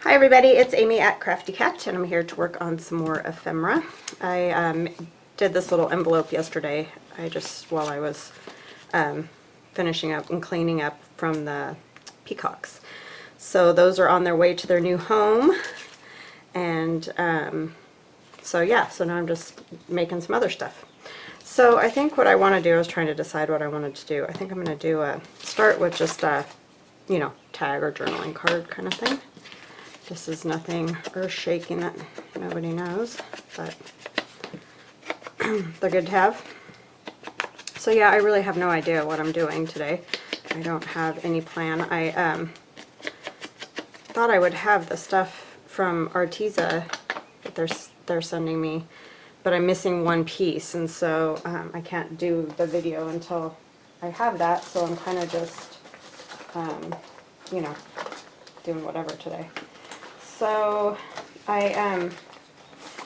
Hi everybody, it's Amy at Crafty Cat, and I'm here to work on some more ephemera. I did this little envelope yesterday, while I was finishing up and cleaning up from the peacocks. So those are on their way to their new home, and so now I'm just making some other stuff. So I think what I want to do, I was trying to decide what I wanted to do. I think I'm going to do start with just a, tag or journaling card kind of thing. This is nothing earth-shaking that nobody knows, but they're good to have. So yeah, I really have no idea what I'm doing today. I don't have any plan. I thought I would have the stuff from Arteza that they're sending me, but I'm missing one piece, and so I can't do the video until I have that, so I'm kind of just, doing whatever today. So I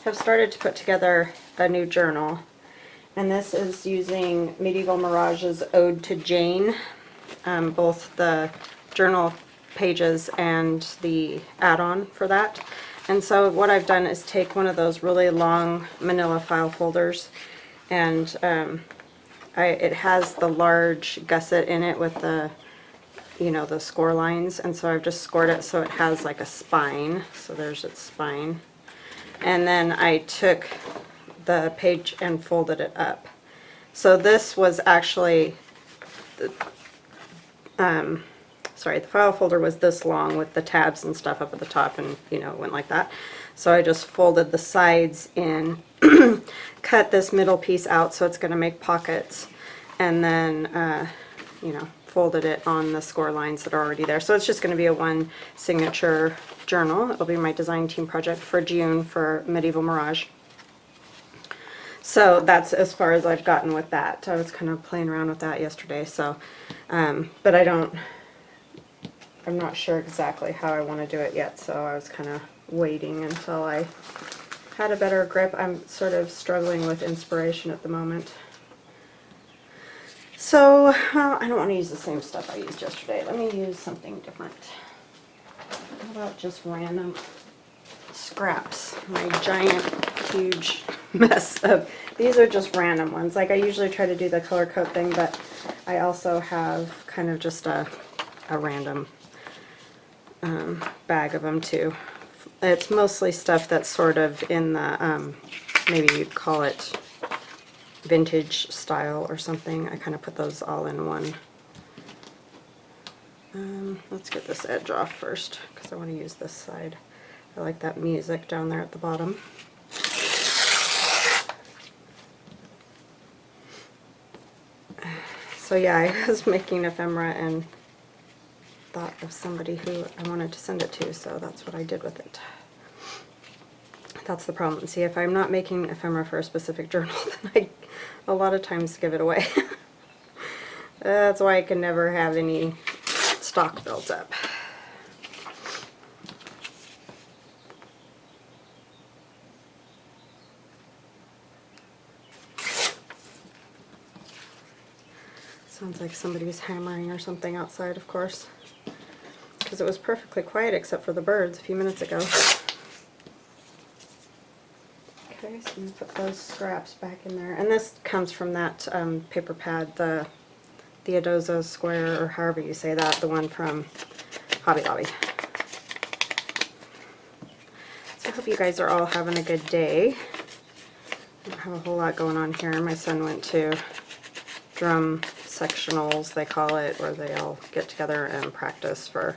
have started to put together a new journal, and this is using Medieval Mirage's Ode to Jane, both the journal pages and the add-on for that. And so what I've done is take one of those really long manila file folders, and it has the large gusset in it with the the score lines, and so I've just scored it so it has like a spine. So there's its spine, and then I took the page and folded it up. So this was actually the file folder was this long with the tabs and stuff up at the top, and it went like that. So I just folded the sides in, cut this middle piece out so it's going to make pockets, and then folded it on the score lines that are already there. So it's just going to be a one signature journal. It'll be my design team project for June for Medieval Mirage. So that's as far as I've gotten with that. I was kind of playing around with that yesterday, so but I'm not sure exactly how I want to do it yet, so I was kind of waiting until I had a better grip. I'm sort of struggling with inspiration at the moment. So, I don't want to use the same stuff I used yesterday. Let me use something different. How about just random scraps? My giant, huge mess of, these are just random ones. Like I usually try to do the color code thing, but I also have kind of just a random bag of them too. It's mostly stuff that's sort of in the, maybe you'd call it vintage style or something. I kind of put those all in one. Let's get this edge off first because I want to use this side. I like that music down there at the bottom. So yeah, I was making ephemera and thought of somebody who I wanted to send it to, so that's what I did with it. That's the problem. See, if I'm not making ephemera for a specific journal, then I a lot of times give it away. That's why I can never have any stock built up. Sounds like somebody's hammering or something outside, of course, because it was perfectly quiet except for the birds a few minutes ago. Okay, so I'm going to put those scraps back in there. And this comes from that paper pad, the Theodosia Square, or however you say that, the one from Hobby Lobby. So I hope you guys are all having a good day. I don't have a whole lot going on here. My son went to drum sectionals, they call it, where they all get together and practice for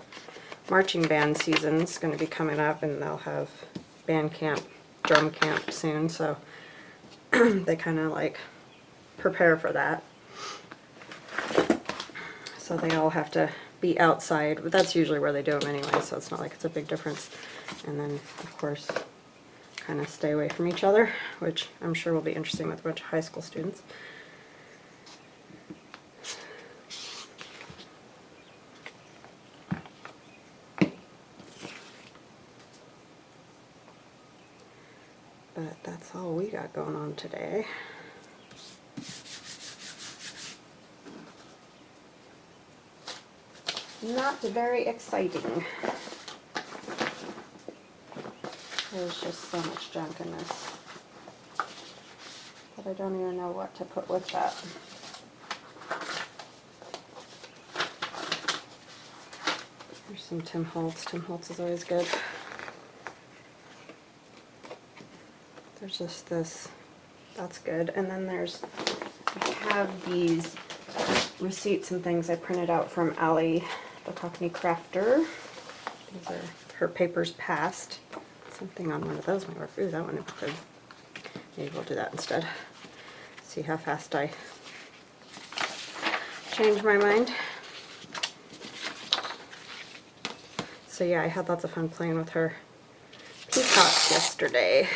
marching band season. It's going to be coming up, and they'll have band camp, drum camp soon, so they kind of like prepare for that. So they all have to be outside, but that's usually where they do them anyway, so it's not like it's a big difference. And then, of course, kind of stay away from each other, which I'm sure will be interesting with a bunch of high school students. But that's all we got going on today. Not very exciting. There's just so much junk in this that I don't even know what to put with that. There's some Tim Holtz. Tim Holtz is always good. There's just this. That's good. And then I have these receipts and things I printed out from Allie, the Cockney Crafter. These are her papers past. Something on one of those might work. Ooh, that one would be good. Maybe we'll do that instead. See how fast I change my mind. So yeah, I had lots of fun playing with her peacocks yesterday.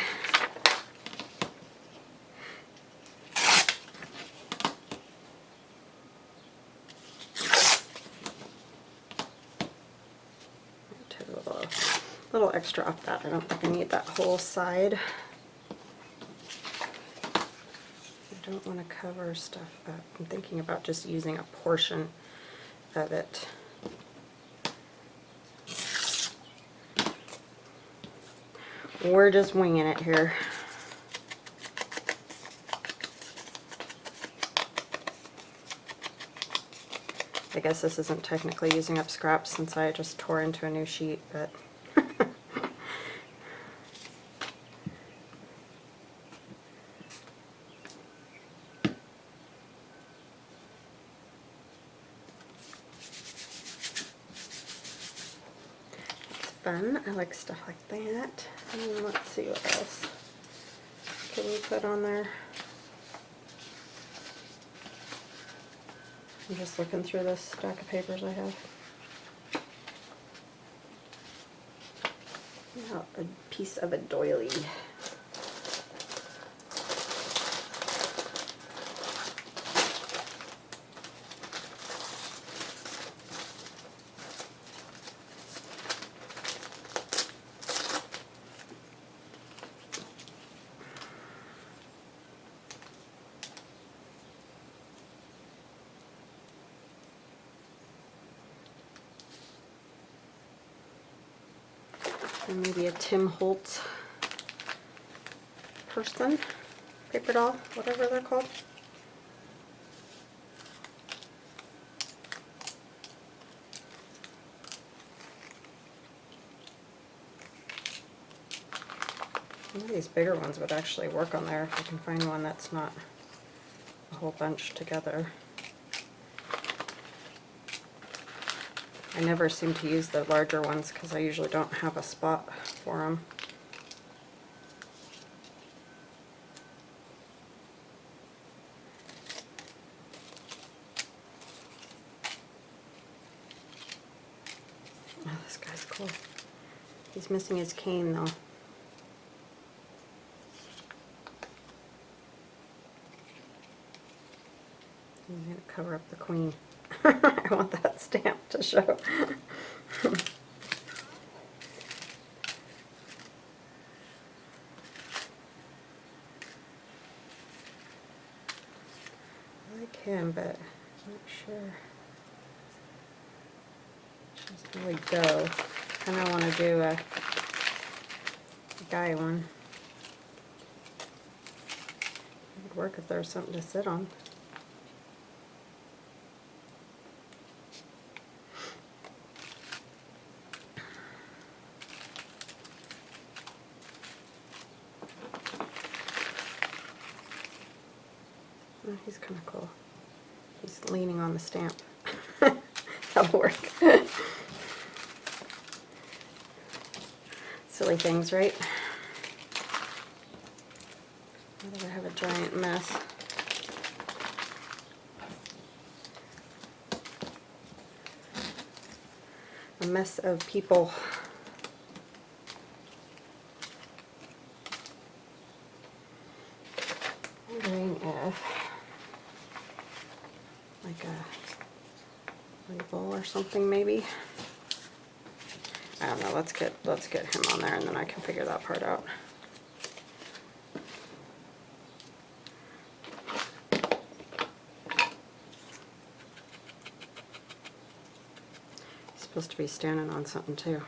Take a little extra off that. I don't think I need that whole side. I don't want to cover stuff up. I'm thinking about just using a portion of it. We're just winging it here. I guess this isn't technically using up scraps since I just tore into a new sheet, but fun. I like stuff like that. And let's see what else can we put on there. I'm just looking through this stack of papers I have. Now a piece of a doily. And maybe a Tim Holtz person, paper doll, whatever they're called. Some of these bigger ones would actually work on there if I can find one that's not a whole bunch together. I never seem to use the larger ones because I usually don't have a spot for them. Oh, this guy's cool. He's missing his cane though. I'm going to cover up the queen. I want that stamp to show. I like him, but I'm not sure. She doesn't really go. I kind of want to do a guy one. It would work if there was something to sit on. Oh, he's kind of cool. He's leaning on the stamp. That'll work. Silly things, right? Now that I have a giant mess. A mess of people. Wondering if like a label or something maybe. I don't know, let's get him on there and then I can figure that part out. He's supposed to be standing on something too.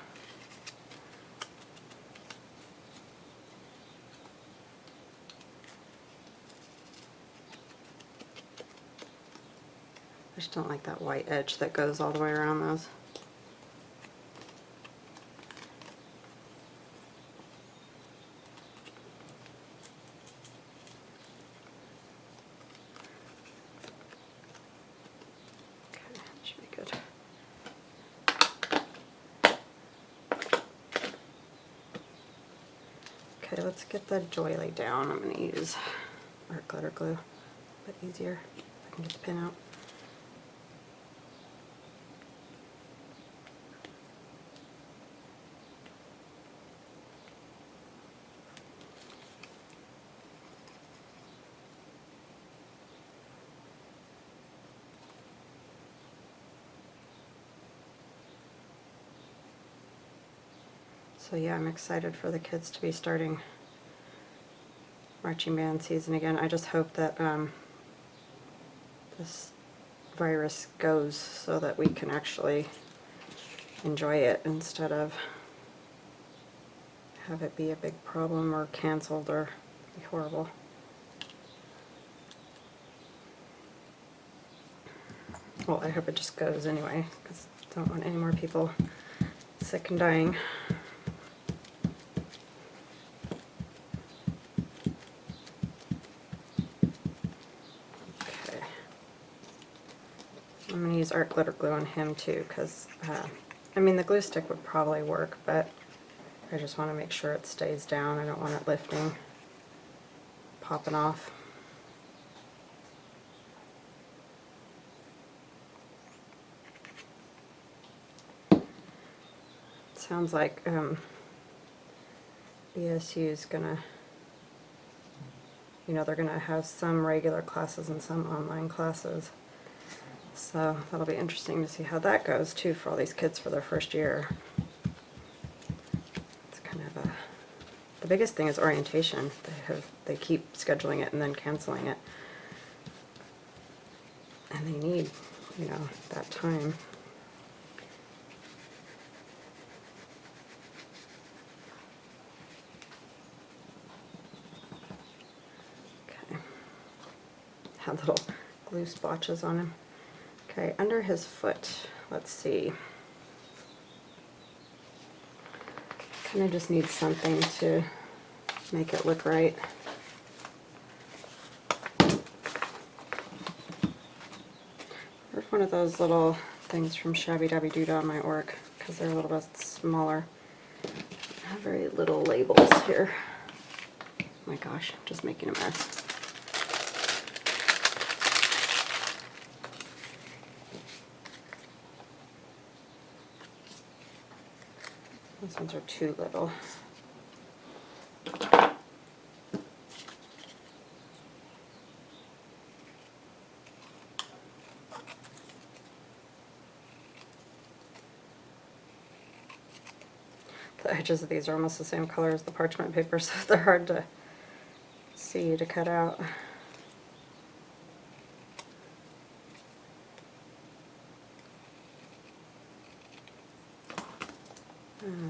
don't like that white edge that goes all the way around those. Okay, that should be good. Okay, let's get the doily down. I'm going to use art glitter glue, a bit easier if I can get the pin out. So yeah, I'm excited for the kids to be starting marching band season again. I just hope that this virus goes so that we can actually enjoy it instead of have it be a big problem or canceled or be horrible. Well, I hope it just goes anyway, because I don't want any more people sick and dying. Okay. I'm going to use art glitter glue on him too, because, I mean, the glue stick would probably work, but I just want to make sure it stays down. I don't want it lifting, popping off. Sounds like ESU is gonna, you know, they're gonna have some regular classes and some online classes. So that'll be interesting to see how that goes too for all these kids for their first year. It's kind of the biggest thing is orientation. They keep scheduling it and then canceling it. And they need, you know, that time. Had little glue splotches on him. Okay, under his foot, let's see. Kind of just need something to make it look right. Or one of those little things from Shabby Dabby Doodah might work, because they're a little bit smaller. I have very little labels here. Oh my gosh, I'm just making a mess. These ones are too little. The edges of these are almost the same color as the parchment paper, so they're hard to see to cut out.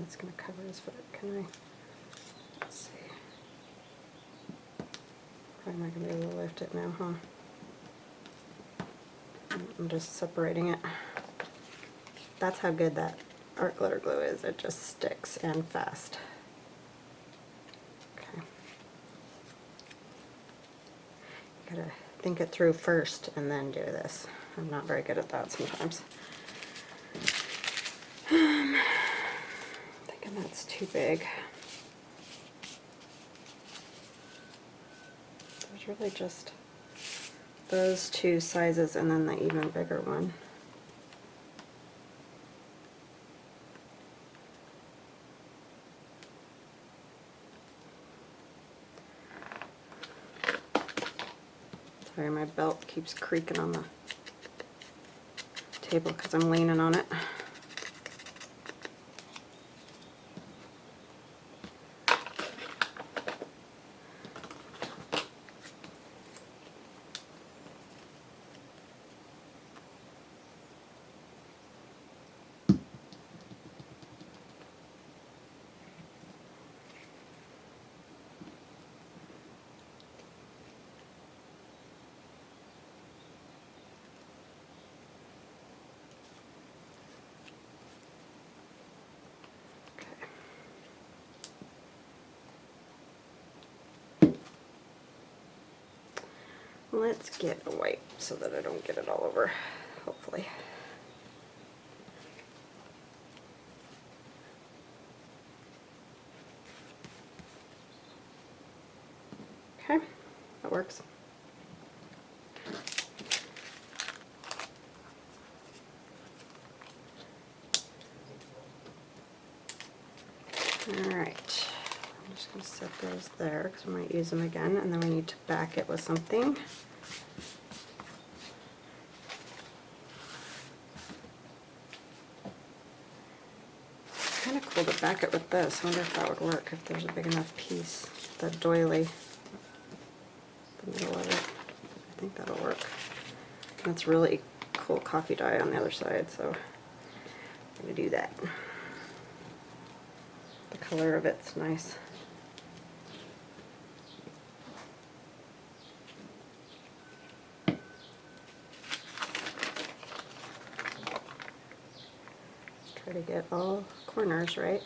It's going to cover his foot. Can I? Let's see. Probably not going to be able to lift it now, huh? I'm just separating it. That's how good that art glitter glue is. It just sticks and fast. Okay. You gotta think it through first and then do this. I'm not very good at that sometimes. Thinking that's too big. There's really just those two sizes and then the even bigger one. Sorry, my belt keeps creaking on the table because I'm leaning on it. Let's get a wipe so that I don't get it all over, hopefully. Okay, that works. Alright, I'm just going to set those there because we might use them again, and then we need to back it with something. It's kind of cool to back it with this. I wonder if that would work, if there's a big enough piece. The doily, the middle of it. I think that'll work. That's really cool coffee dye on the other side, so I'm going to do that. The color of it's nice. Try to get all corners right.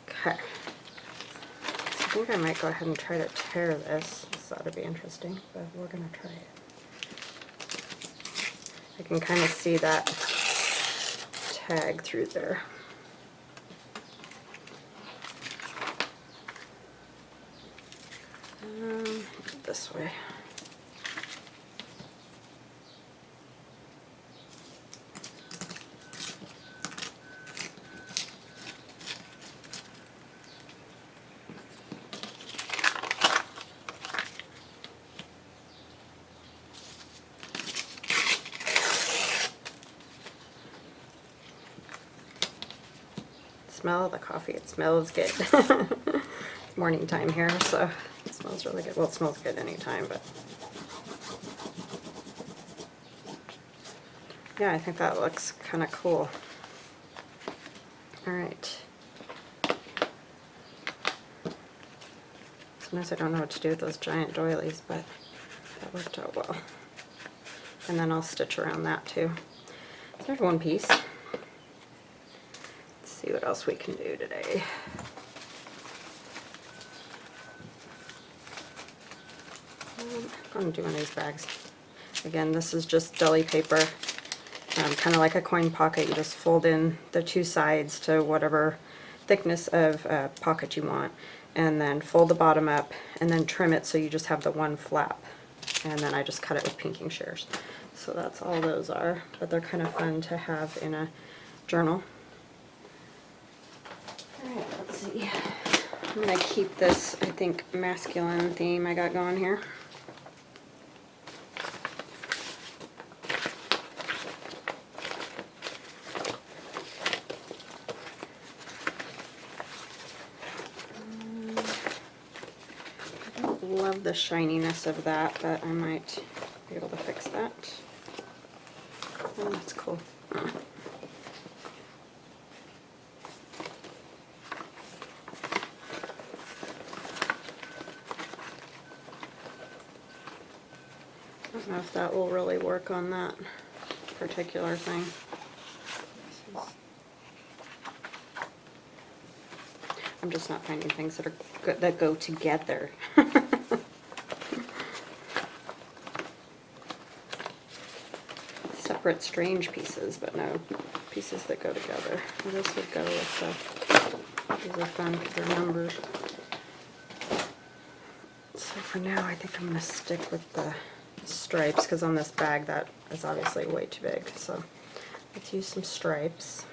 Okay. So I think I might go ahead and try to tear this. This ought to be interesting, but we're going to try it. I can kind of see that tag through there. This way. Smell the coffee. It smells good. It's morning time here, so it smells really good. Well, it smells good anytime, but yeah, I think that looks kind of cool. All right. Sometimes I don't know what to do with those giant doilies, but that worked out well. And then I'll stitch around that too. So there's one piece. See what else we can do today. I'm going to do one of these bags. Again, this is just deli paper, kind of like a coin pocket. You just fold in the two sides to whatever thickness of pocket you want, and then fold the bottom up, and then trim it so you just have the one flap. And then I just cut it with pinking shears. So that's all those are, but they're kind of fun to have in a journal. Alright, let's see. I'm going to keep this, I think, masculine theme I got going here. I don't love the shininess of that, but I might be able to fix that. Oh, that's cool. I don't know if that will really work on that particular thing. I'm just not finding things that are good, that go together. Separate strange pieces, but no pieces that go together. And this would go with the, these are fun because they're numbers. So for now I think I'm going to stick with the stripes, because on this bag that is obviously way too big. So let's use some stripes.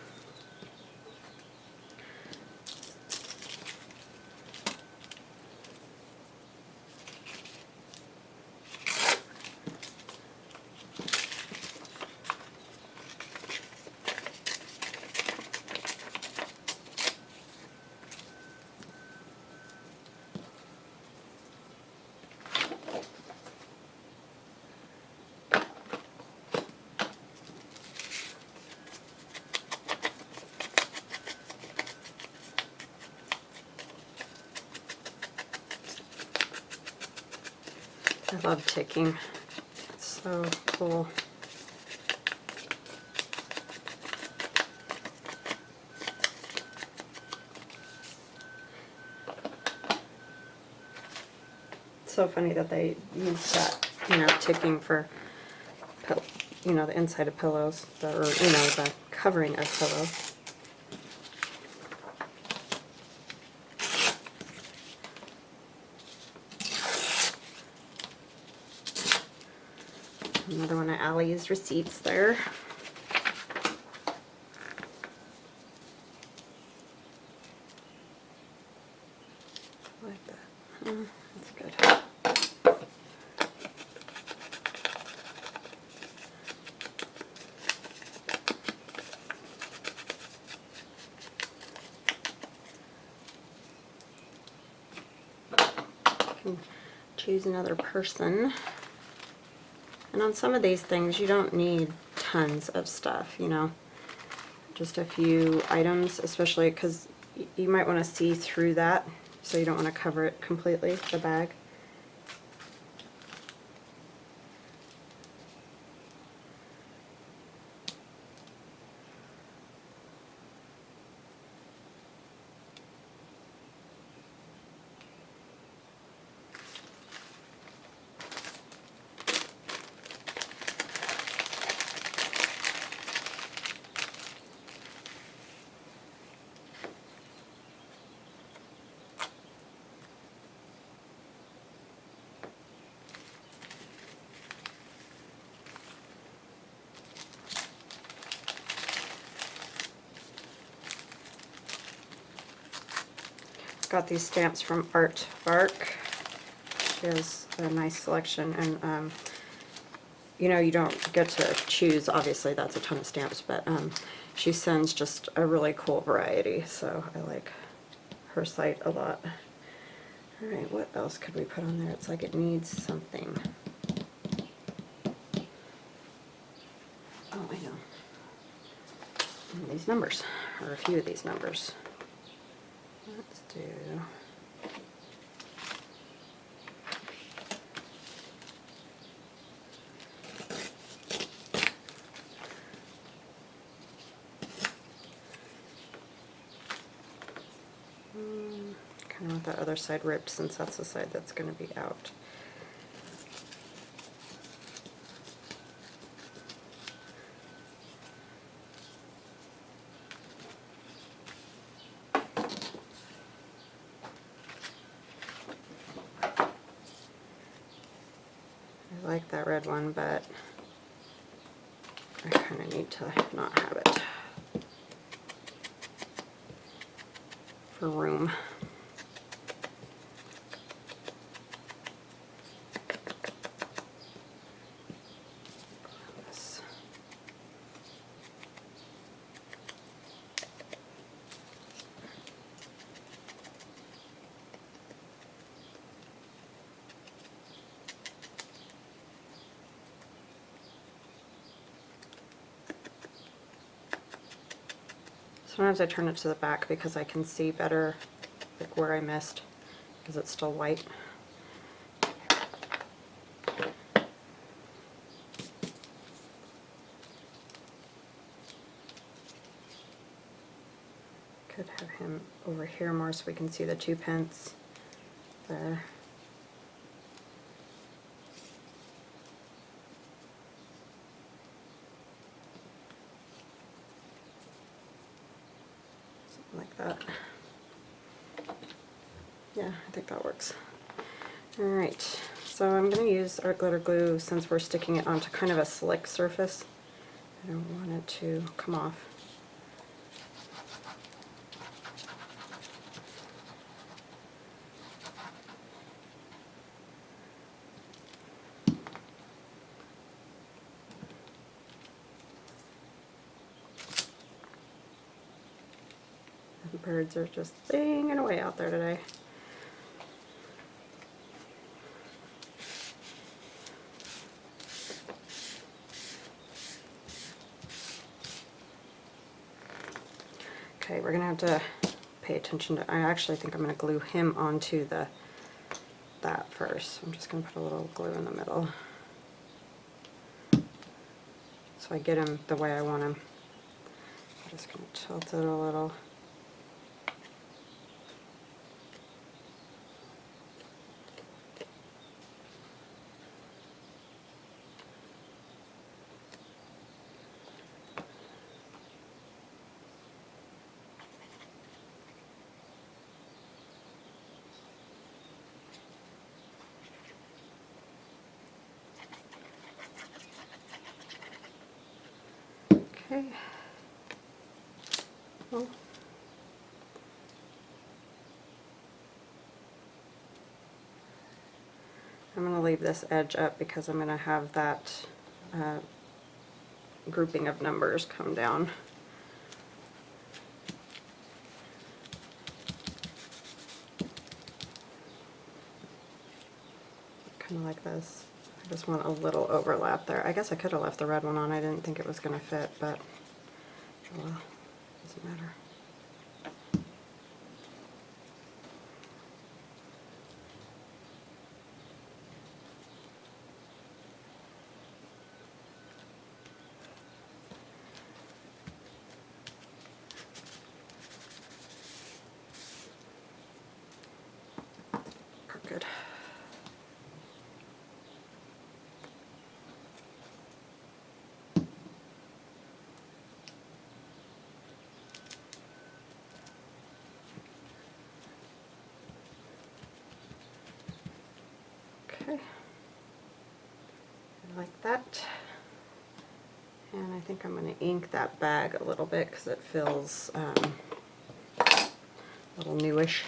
I love ticking. It's so cool. It's so funny that they use that, ticking for, the inside of pillows, or, the covering of pillows. Another one of Allie's receipts there. I like that. That's good. Can choose another person. And on some of these things, you don't need tons of stuff, just a few items, especially because you might want to see through that, so you don't want to cover it completely, the bag. Got these stamps from Art Bark. She has a nice selection, and you don't get to choose, obviously that's a ton of stamps, but she sends just a really cool variety, so I like her site a lot. Alright, what else could we put on there? It's like it needs something. Oh, I know. And these numbers, or a few of these numbers. Let's do... kind of want that other side ripped since that's the side that's going to be out. I like that red one, but I kind of need to not have it for room. Sometimes I turn it to the back because I can see better like where I missed, because it's still white. Could have him over here more so we can see the 2 pence there. Like that. Yeah, I think that works. Alright, so I'm going to use art glitter glue since we're sticking it onto kind of a slick surface. I don't want it to come off. The birds are just singing away out there today. Okay, we're gonna have to pay attention to, I actually think I'm gonna glue him onto the that first. I'm just going to put a little glue in the middle so I get them the way I want them. I'm just going to tilt it a little. Okay. Oh. I'm going to leave this edge up because I'm going to have that grouping of numbers come down. Kind of like this. I just want a little overlap there. I guess I could have left the red one on. I didn't think it was going to fit, but oh well, doesn't matter. Good. Okay, like that. And I think I'm going to ink that bag a little bit because it feels a little newish.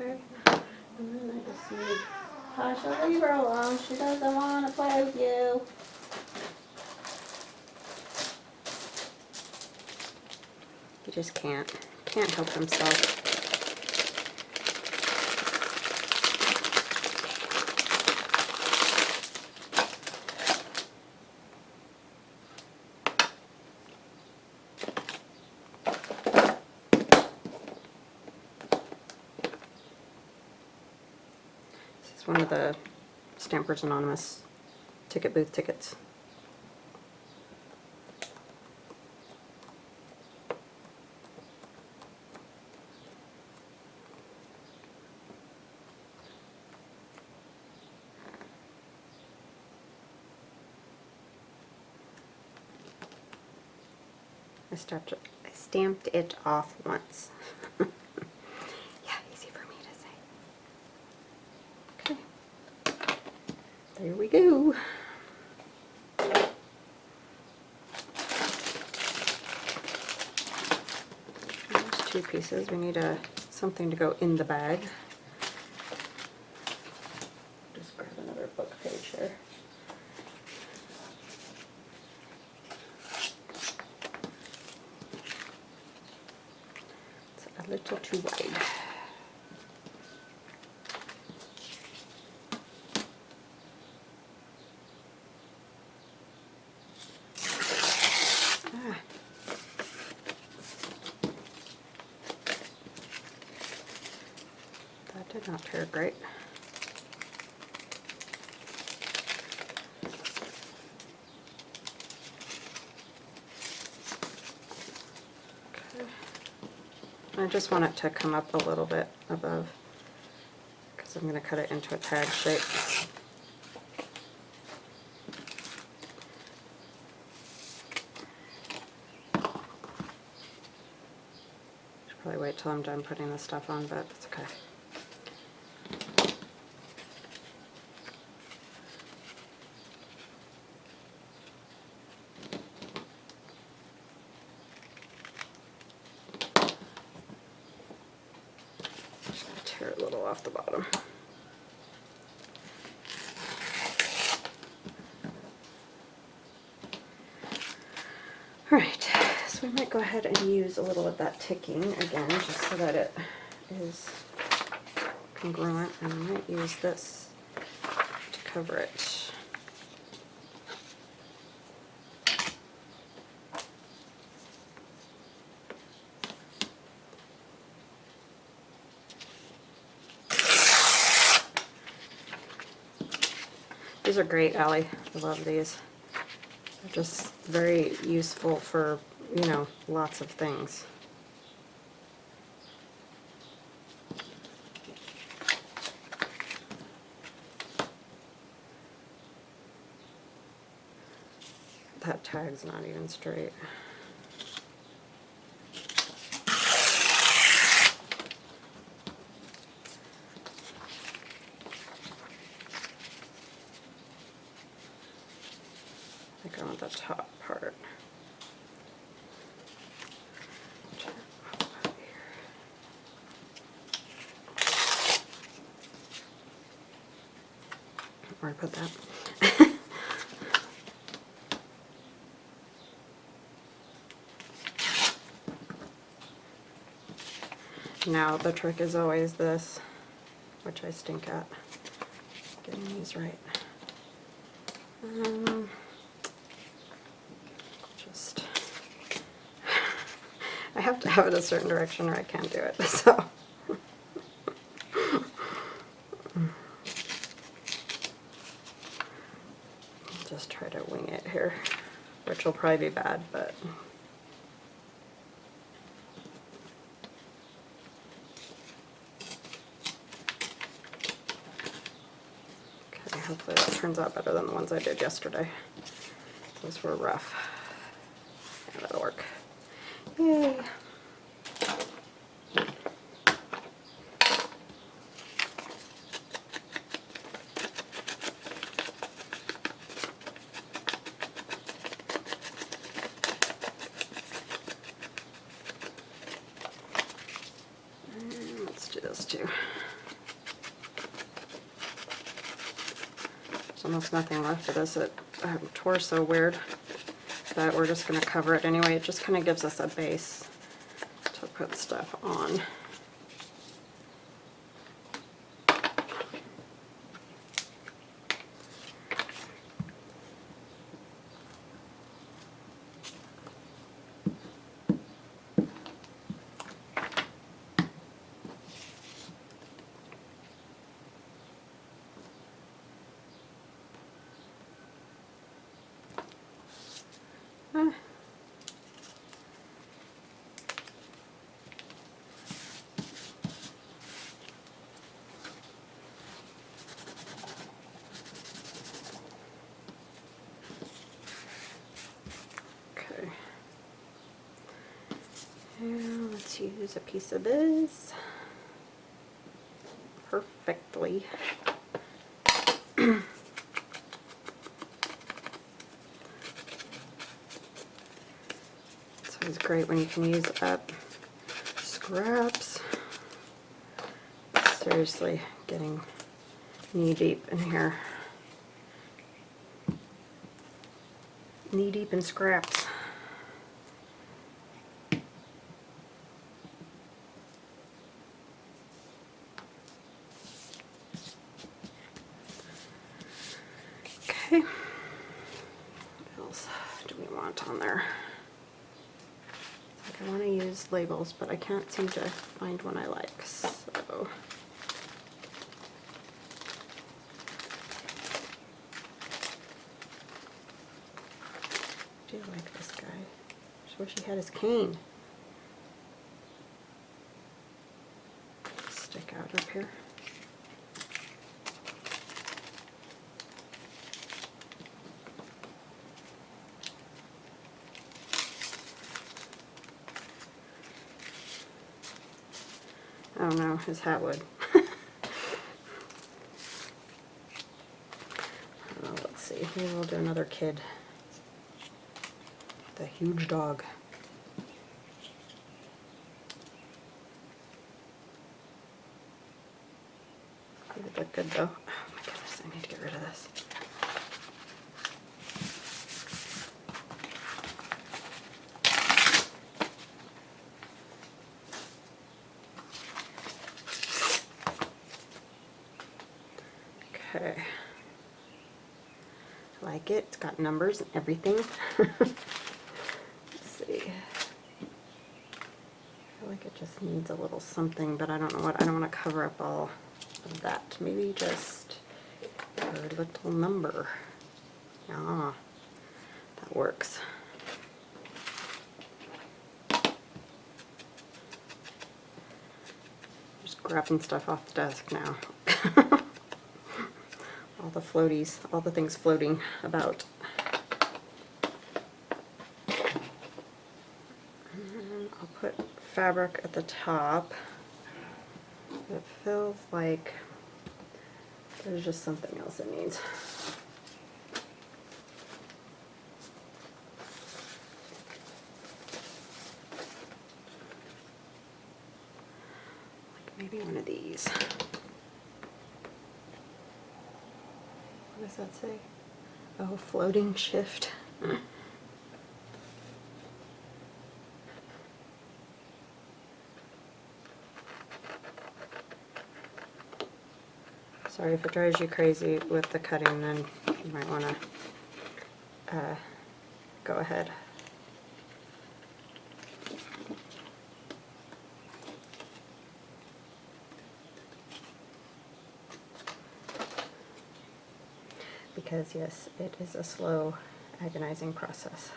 Okay, and then I just need Tasha, leave her alone. She doesn't want to play with you. He just can't help himself. This is one of the Stampers Anonymous ticket booth tickets. I stamped it off once. Yeah, easy for me to say. Okay, there we go. There's two pieces. We need something to go in the bag. Just grab another book page here. A little too wide. That did not tear great. I just want it to come up a little bit above because I'm going to cut it into a tag shape. Should probably wait till I'm done putting this stuff on, but it's okay. peel off the bottom. Alright, so we might go ahead and use a little of that ticking again, just so that it is congruent, and I might use this to cover it. These are great, Allie. I love these. They're just very useful for, you know, lots of things. That tag's not even straight. I think I want the top part. Where I put that? Now the trick is always this, which I stink at, getting these right. Just, I have to have it a certain direction or I can't do it, so. Just try to wing it here, which will probably be bad, but. Hopefully that turns out better than the ones I did yesterday. Those were rough. Yeah, that'll work. Yay! And let's do this too. There's almost nothing left of this. It tore so weird that we're just going to cover it anyway. It just kind of gives us a base to put stuff on. And let's use a piece of this perfectly. It's always great when you can use up scraps. Seriously, getting knee deep in here. Knee deep in scraps. Okay, what else do we want on there? I want to use labels, but I can't seem to find one I like, so. I do like this guy. I just wish he had his cane. Stick out up here. Oh no, his hat would. Let's see, maybe we'll do another kid. The huge dog. look good though. Oh my goodness, I need to get rid of this. Okay. I like it. It's got numbers and everything. Let's see. I feel like it just needs a little something, but I don't know what. I don't want to cover up all of that. Maybe just a little number. Ah, that works. Just grabbing stuff off the desk now. All the floaties, all the things floating about. And I'll put fabric at the top. It feels like there's just something else it needs. Like maybe one of these. What does that say? Oh, floating shift. Sorry if it drives you crazy with the cutting, then you might want to go ahead. Because yes, it is a slow, agonizing process.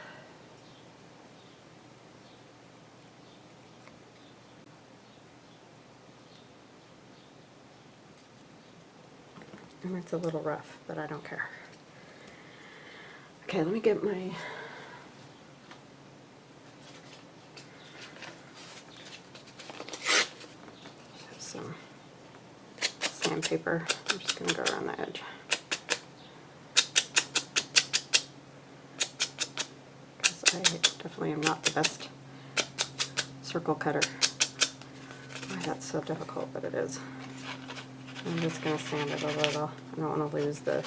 And it's a little rough, but I don't care. Okay, let me get my some sandpaper. I'm just going to go around the edge. Because I definitely am not the best circle cutter. Why that's so difficult, but it is. I'm just going to sand it a little. I don't want to lose the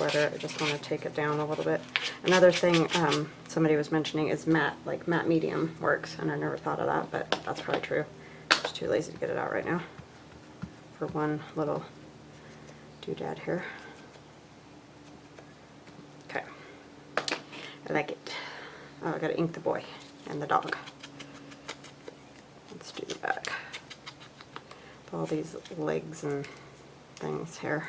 letter. I just want to take it down a little bit. Another thing somebody was mentioning is matte, like matte medium works, and I never thought of that, but that's probably true. I'm just too lazy to get it out right now for one little doodad here. Okay, I like it. Oh, I gotta ink the boy and the dog. Let's do the back. All these legs and things here.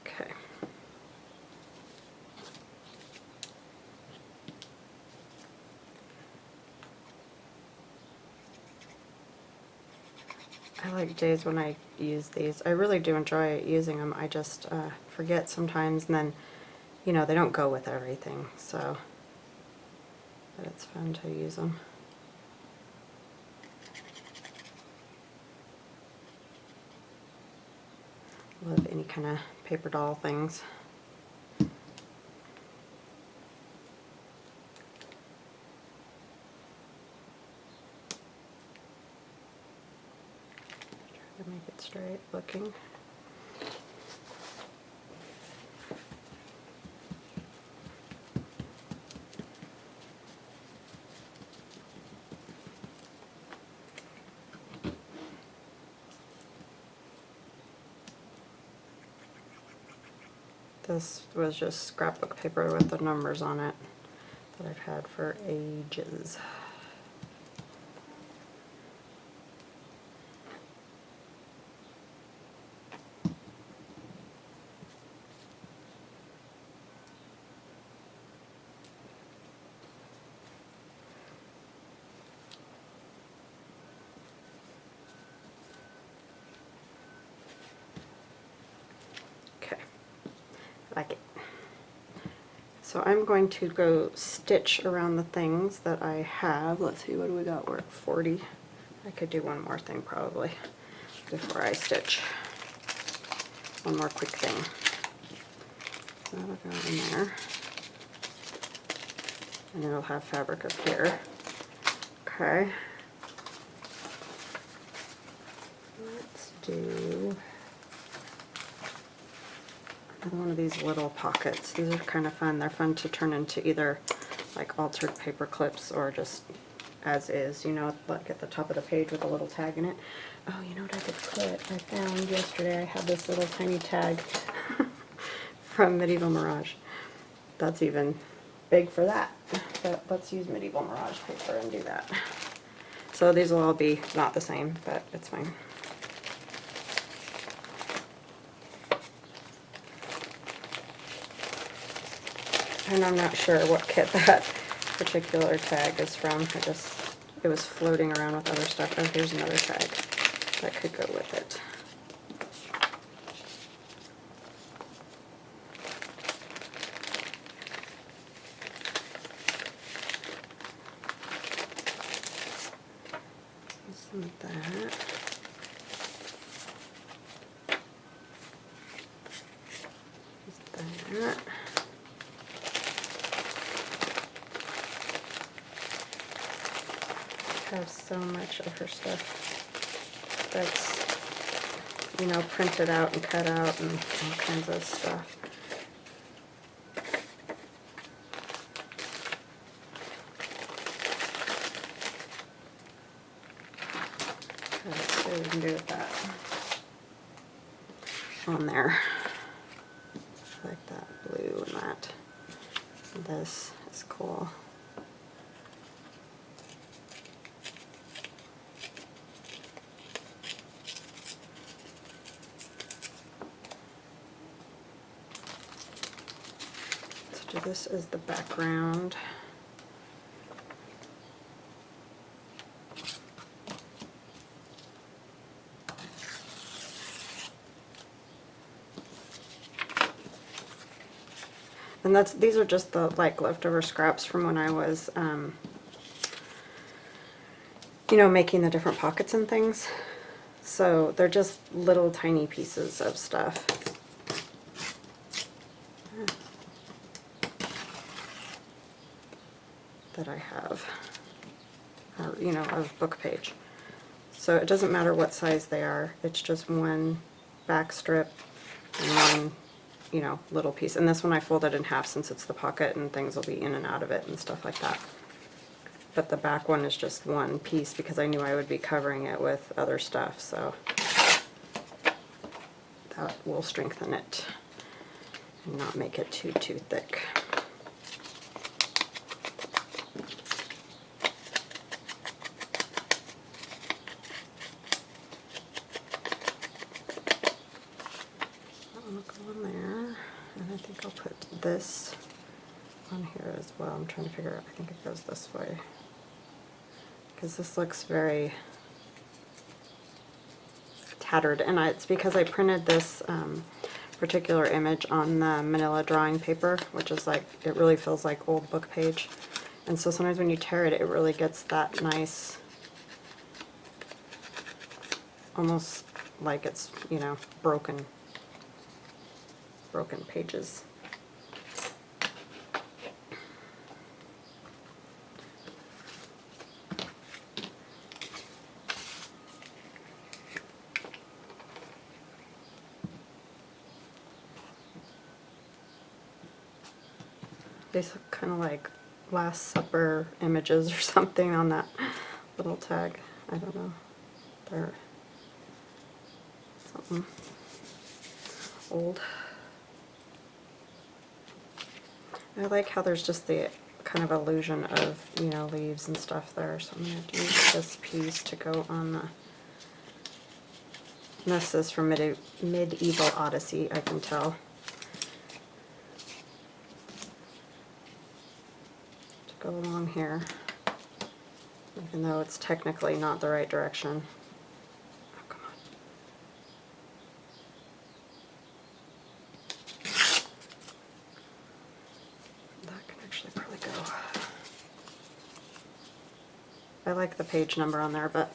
Okay. I like days when I use these. I really do enjoy using them. I just forget sometimes, and then, you know, they don't go with everything, so, but it's fun to use them. Love any kind of paper doll things. Try to make it straight looking. This was just scrapbook paper with the numbers on it that I've had for ages. So I'm going to go stitch around the things that I have. Let's see, what do we got? We're at 40. I could do one more thing probably before I stitch. One more quick thing. So that'll go in there. And it'll have fabric up here. Okay. Let's do another one of these little pockets. These are kind of fun. They're fun to turn into either like altered paper clips or just as is, you know, like at the top of the page with a little tag in it. Oh, you know what I could put? I found yesterday I had this little tiny tag from Medieval Mirage. That's even big for that. But let's use Medieval Mirage paper and do that. So these will all be not the same, but it's fine. And I'm not sure what kit that particular tag is from. It was floating around with other stuff. Oh, here's another tag that could go with it. Some of that. Just that. Have so much of her stuff that's, you know, printed out and cut out and all kinds of stuff. Let's see what we can do with that on there. I like that blue and that. This is cool. This is the background. And these are just the like leftover scraps from when I was you know, making the different pockets and things. So they're just little tiny pieces of stuff. That I have, you know, of book page. So it doesn't matter what size they are, it's just one back strip and one, you know, little piece. And this one I folded in half since it's the pocket and things will be in and out of it and stuff like that. But the back one is just one piece because I knew I would be covering it with other stuff, so that will strengthen it and not make it too thick. I think I'll put this on here as well. I'm trying to figure out, I think it goes this way. Because this looks very tattered. And it's because I printed this particular image on the Manila drawing paper, which is like, it really feels like old book page. And so sometimes when you tear it, it really gets that nice, almost like it's, you know, broken pages. These look kind of like Last Supper images or something on that little tag. I don't know. They're something old. I like how there's just the kind of illusion of, you know, leaves and stuff there. So I'm going to use this piece to go on the... This is from Medieval Odyssey, I can tell. To go along here, even though it's technically not the right direction. Oh, come on. can actually probably go. I like the page number on there, but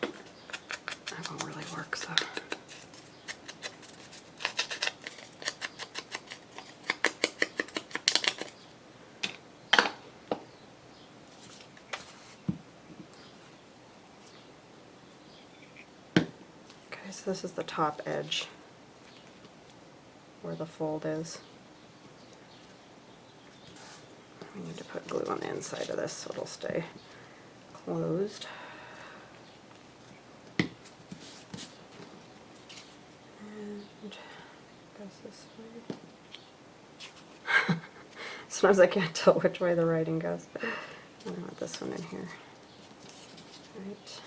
that won't really work, so. Okay, so this is the top edge where the fold is. I need to put glue on the inside of this so it'll stay closed. And goes this way. Sometimes I can't tell which way the writing goes. I want this one in here. Right.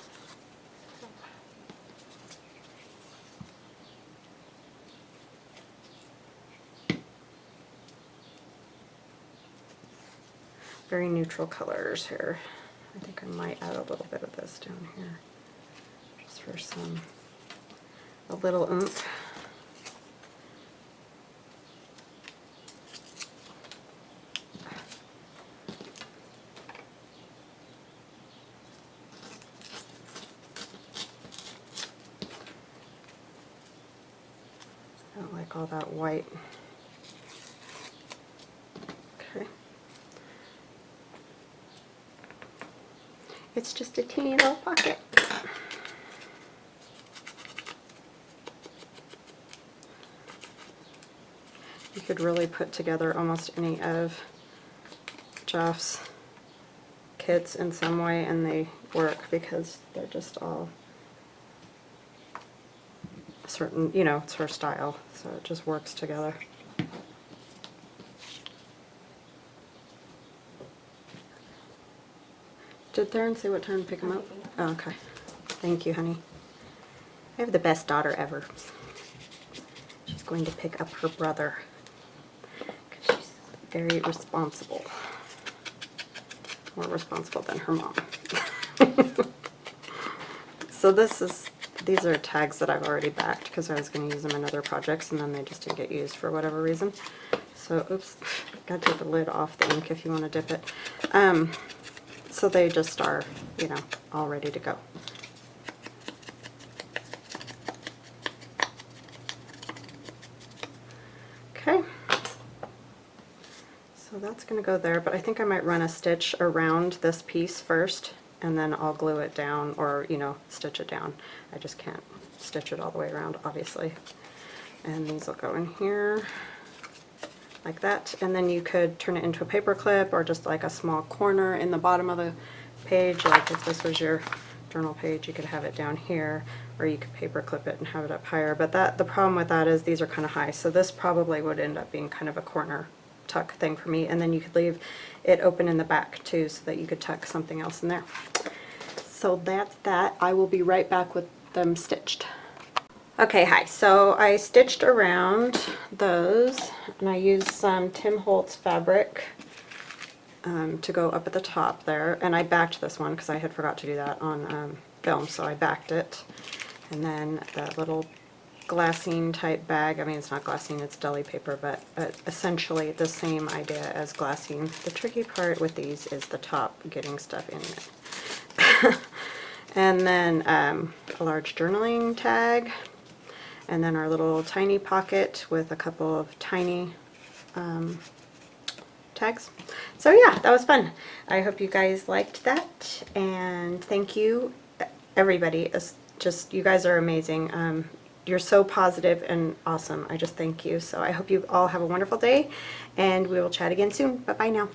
Very neutral colors here. I think I might add a little bit of this down here, just for a little oomph. I don't like all that white. Okay. It's just a teeny little pocket. You could really put together almost any of Jeff's kits in some way and they work because they're just all certain, you know, it's her style, so it just works together. Did Theron say what time to pick him up? Oh, okay. Thank you, honey. I have the best daughter ever. She's going to pick up her brother because she's very responsible. More responsible than her mom. So these are tags that I've already backed because I was going to use them in other projects and then they just didn't get used for whatever reason. So, oops, gotta take the lid off the ink if you want to dip it. So they just are, you know, all ready to go. Okay. So that's going to go there, but I think I might run a stitch around this piece first, and then I'll glue it down, or, you know, stitch it down. I just can't stitch it all the way around, obviously. And these will go in here, like that, and then you could turn it into a paper clip or just like a small corner in the bottom of the page. Like if this was your journal page, you could have it down here, or you could paper clip it and have it up higher. But the problem with that is these are kind of high, so this probably would end up being kind of a corner tuck thing for me, and then you could leave it open in the back too so that you could tuck something else in there. So that's that. I will be right back with them stitched. Okay, hi. So I stitched around those, and I used some Tim Holtz fabric to go up at the top there, and I backed this one because I had forgot to do that on film, so I backed it. And then that little glassine type bag, I mean it's not glassine, it's deli paper, but essentially the same idea as glassine. The tricky part with these is the top, getting stuff in it. And then a large journaling tag, and then our little tiny pocket with a couple of tiny tags. So yeah, that was fun. I hope you guys liked that, and thank you everybody. It's just, you guys are amazing. You're so positive and awesome. I just thank you. So I hope you all have a wonderful day, and we will chat again soon. Bye bye now.